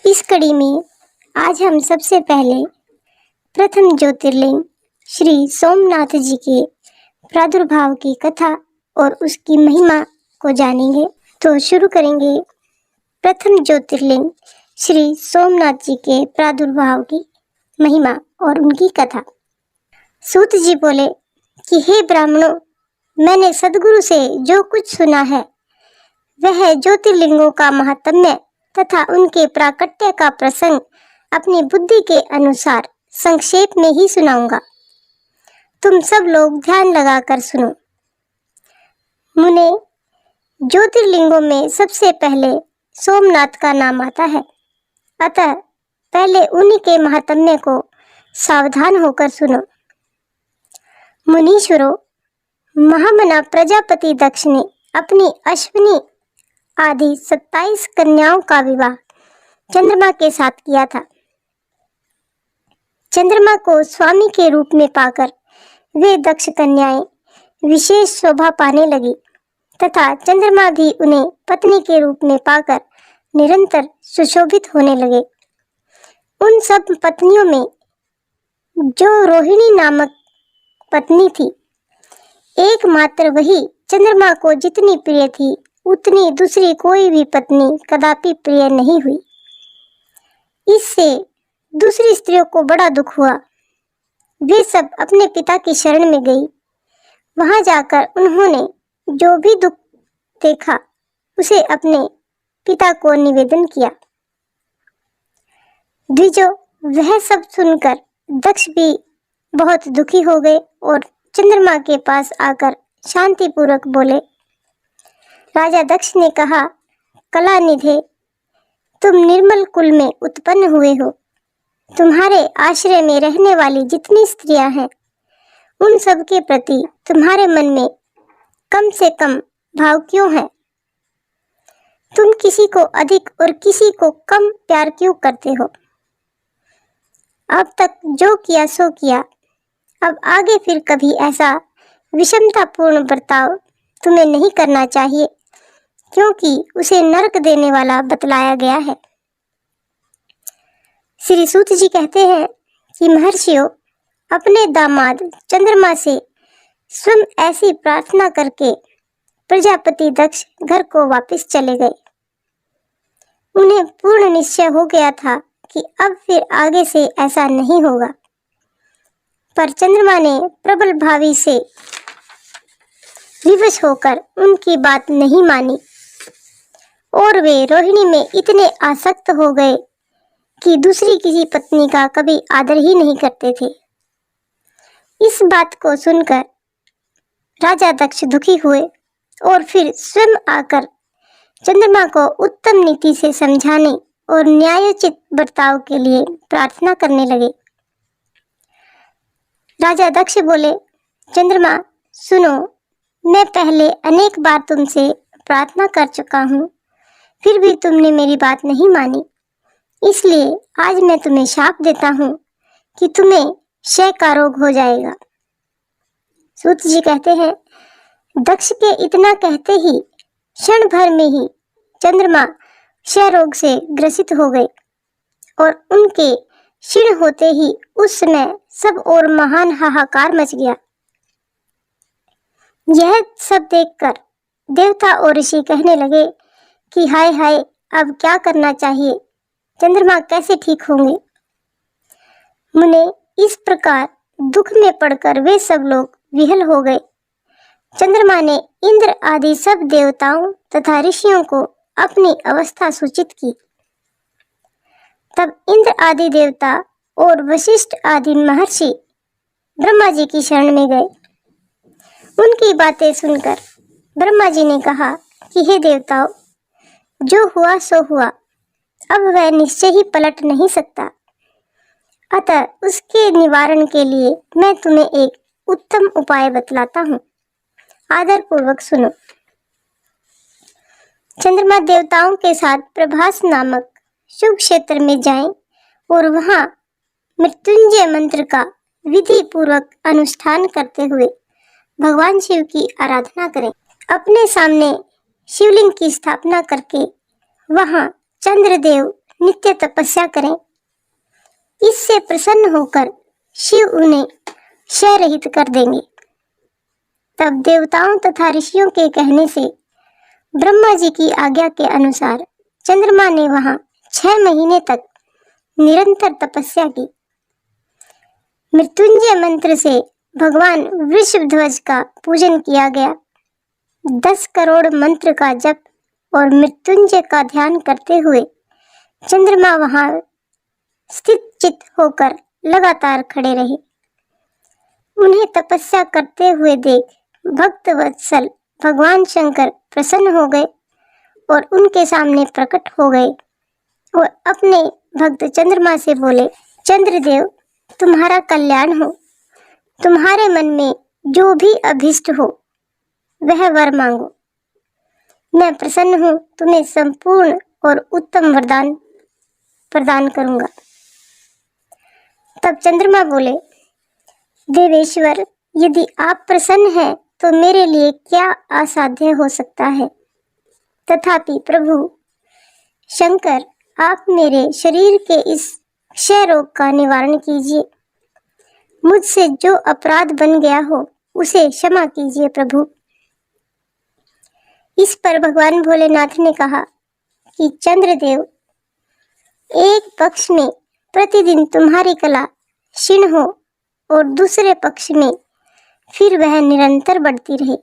इस कड़ी में आज हम सबसे पहले प्रथम ज्योतिर्लिंग श्री सोमनाथ जी के प्रादुर्भाव की कथा और उसकी महिमा को जानेंगे। तो शुरू करेंगे प्रथम ज्योतिर्लिंग श्री सोमनाथ जी के प्रादुर्भाव की महिमा और उनकी कथा। सूत जी बोले कि हे ब्राह्मणों, मैंने सद्गुरु से जो कुछ सुना है वह ज्योतिर्लिंगों का महात्म्य तथा उनके प्राकट्य का प्रसंग अपनी बुद्धि के अनुसार संक्षेप में ही सुनाऊंगा। तुम सब लोग ध्यान लगाकर सुनो। मुने, ज्योतिर्लिंगों में सबसे पहले सोमनाथ का नाम आता है, अतः पहले उन्हीं के महात्म्य को सावधान होकर सुनो। मुनीश्वरों, महामना प्रजापति दक्ष ने अपनी अश्विनी आदि 27 कन्याओं का विवाह चंद्रमा के साथ किया था। चंद्रमा को स्वामी के रूप में पाकर वे दक्ष कन्याएं विशेष शोभा पाने लगी तथा चंद्रमा भी उन्हें पत्नी के रूप में पाकर निरंतर सुशोभित होने लगे। उन सब पत्नियों में जो रोहिणी नामक पत्नी थी, एकमात्र वही चंद्रमा को जितनी प्रिय थी उतनी दूसरी कोई भी पत्नी कदापि प्रिय नहीं हुई। इससे दूसरी स्त्रियों को बड़ा दुख हुआ। वे सब अपने पिता की शरण में गई। वहां जाकर उन्होंने जो भी दुख देखा उसे अपने पिता को निवेदन किया। द्विजों, वह सब सुनकर दक्ष भी बहुत दुखी हो गए और चंद्रमा के पास आकर शांतिपूर्वक बोले। राजा दक्ष ने कहा, कलानिधे, तुम निर्मल कुल में उत्पन्न हुए हो। तुम्हारे आश्रय में रहने वाली जितनी स्त्रियां हैं उन सब के प्रति तुम्हारे मन में कम से कम भाव क्यों है? तुम किसी को अधिक और किसी को कम प्यार क्यों करते हो? अब तक जो किया सो किया, अब आगे फिर कभी ऐसा विषमतापूर्ण बर्ताव तुम्हें नहीं करना चाहिए, क्योंकि उसे नरक देने वाला बतलाया गया है। श्री सूत जी कहते हैं कि महर्षियों, अपने दामाद चंद्रमा से स्वयं ऐसी प्रार्थना करके प्रजापति दक्ष घर को वापस चले गए। उन्हें पूर्ण निश्चय हो गया था कि अब फिर आगे से ऐसा नहीं होगा, पर चंद्रमा ने प्रबल भावी से विवश होकर उनकी बात नहीं मानी और वे रोहिणी में इतने आसक्त हो गए कि दूसरी किसी पत्नी का कभी आदर ही नहीं करते थे। इस बात को सुनकर राजा दक्ष दुखी हुए और फिर स्वयं आकर चंद्रमा को उत्तम नीति से समझाने और न्यायोचित बर्ताव के लिए प्रार्थना करने लगे। राजा दक्ष बोले, चंद्रमा सुनो, मैं पहले अनेक बार तुमसे प्रार्थना कर चुका हूँ, फिर भी तुमने मेरी बात नहीं मानी, इसलिए आज मैं तुम्हें शाप देता हूँ कि तुम्हें क्षय का रोग हो जाएगा। सूत जी कहते हैं, दक्ष के इतना कहते ही क्षण भर में ही चंद्रमा क्षय रोग से ग्रसित हो गए और उनके क्षीण होते ही उस समय सब और महान हाहाकार मच गया। यह सब देखकर देवता और ऋषि कहने लगे कि हाय हाय, अब क्या करना चाहिए? चंद्रमा कैसे ठीक होंगे? मुने, इस प्रकार दुख में पड़कर वे सब लोग विहल हो गए। चंद्रमा ने इंद्र आदि सब देवताओं तथा ऋषियों को अपनी अवस्था सूचित की। तब इंद्र आदि देवता और वशिष्ठ आदि महर्षि ब्रह्मा जी की शरण में गए। उनकी बातें सुनकर ब्रह्मा जी ने कहा कि हे देवताओं, जो हुआ सो हुआ, अब वह निश्चय ही पलट नहीं सकता, अतः उसके निवारण के लिए मैं तुम्हें एक उत्तम उपाय बतलाता हूँ, आदर पूर्वक सुनो। चंद्रमा देवताओं के साथ प्रभास नामक शुभ क्षेत्र में जाएं और वहां मृत्युंजय मंत्र का विधि पूर्वक अनुष्ठान करते हुए भगवान शिव की आराधना करें। अपने सामने शिवलिंग की स्थापना करके वहां चंद्रदेव नित्य तपस्या करें। इससे प्रसन्न होकर शिव उन्हें क्षय रहित कर देंगे। तब देवताओं तथा ऋषियों के कहने से ब्रह्मा जी की आज्ञा के अनुसार चंद्रमा ने वहां 6 महीने तक निरंतर तपस्या की। मृत्युंजय मंत्र से भगवान वृषभध्वज का पूजन किया गया। 10 करोड़ मंत्र का जप और मृत्युंजय का ध्यान करते हुए चंद्रमा वहां स्थित चित होकर लगातार खड़े रहे। उन्हें तपस्या करते हुए देख भक्त वत्सल भगवान शंकर प्रसन्न हो गए और उनके सामने प्रकट हो गए और अपने भक्त चंद्रमा से बोले, चंद्रदेव, तुम्हारा कल्याण हो। तुम्हारे मन में जो भी अभिष्ट हो वह वर मांगो। मैं प्रसन्न हूँ, तुम्हें संपूर्ण और उत्तम वरदान प्रदान करूंगा। तब चंद्रमा बोले, देवेश्वर, यदि आप प्रसन्न हैं तो मेरे लिए क्या असाध्य हो सकता है। तथापि प्रभु शंकर, आप मेरे शरीर के इस क्षय रोग का निवारण कीजिए। मुझसे जो अपराध बन गया हो उसे क्षमा कीजिए प्रभु। इस पर भगवान भोलेनाथ ने कहा कि चंद्रदेव, एक पक्ष में प्रतिदिन तुम्हारी कला क्षीण हो और दूसरे पक्ष में फिर वह निरंतर बढ़ती रहे।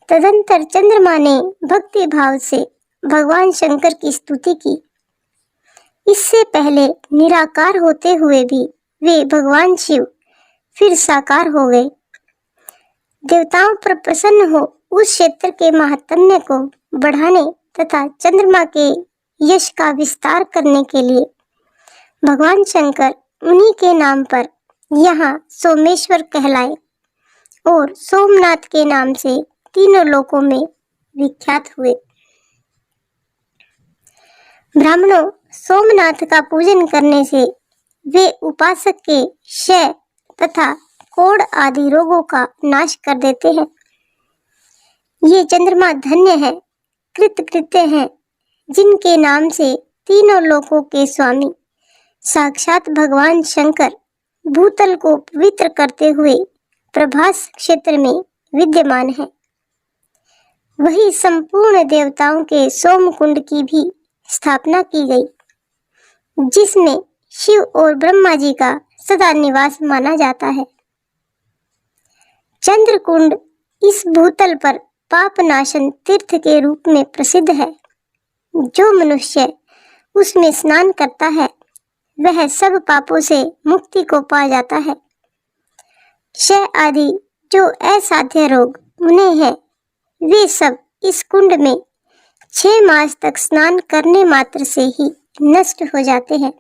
तदंतर चंद्रमा ने भक्ति भाव से भगवान शंकर की स्तुति की। इससे पहले निराकार होते हुए भी वे भगवान शिव फिर साकार हो गए। देवताओं पर प्रसन्न हो उस क्षेत्र के महात्म्य को बढ़ाने तथा चंद्रमा के यश का विस्तार करने के लिए भगवान शंकर उन्हीं के नाम पर यहाँ सोमेश्वर कहलाए और सोमनाथ के नाम से तीनों लोकों में विख्यात हुए। ब्राह्मणों, सोमनाथ का पूजन करने से वे उपासक के क्षय तथा कोढ़ आदि रोगों का नाश कर देते हैं। ये चंद्रमा धन्य है, कृतकृत्य है, जिनके नाम से तीनों लोकों के स्वामी साक्षात भगवान शंकर भूतल को पवित्र करते हुए प्रभास क्षेत्र में विद्यमान है। वही संपूर्ण देवताओं के सोमकुंड की भी स्थापना की गई, जिसमें शिव और ब्रह्मा जी का सदा निवास माना जाता है। चंद्रकुंड इस भूतल पर पापनाशन तीर्थ के रूप में प्रसिद्ध है। जो मनुष्य उसमें स्नान करता है वह सब पापों से मुक्ति को पा जाता है। क्षय आदि जो असाध्य रोग उन्हें है, वे सब इस कुंड में 6 मास तक स्नान करने मात्र से ही नष्ट हो जाते हैं।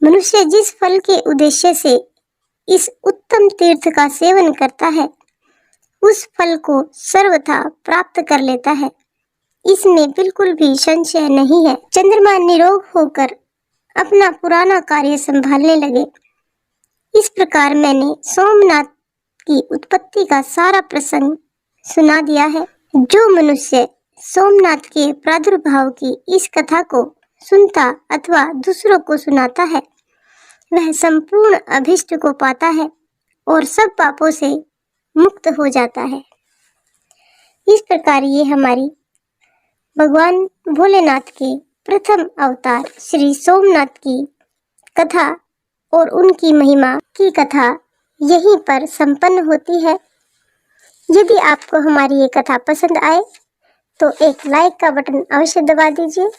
मनुष्य जिस फल के उद्देश्य से इस उत्तम तीर्थ का सेवन करता है, उस फल को सर्वथा प्राप्त कर लेता है। इसमें बिल्कुल भी संशय नहीं है। चंद्रमा निरोग होकर अपना पुराना कार्य संभालने लगे। इस प्रकार मैंने सोमनाथ की उत्पत्ति का सारा प्रसंग सुना दिया है। जो मनुष्य सोमनाथ के प्रादुर्भाव की इस कथा को सुनता अथवा दूसरों को सुनाता है, वह संपूर्ण अभिष्ट को पाता है और सब पापों से मुक्त हो जाता है। इस प्रकार ये हमारी भगवान भोलेनाथ के प्रथम अवतार श्री सोमनाथ की कथा और उनकी महिमा की कथा यहीं पर संपन्न होती है। यदि आपको हमारी ये कथा पसंद आए तो एक लाइक का बटन अवश्य दबा दीजिए।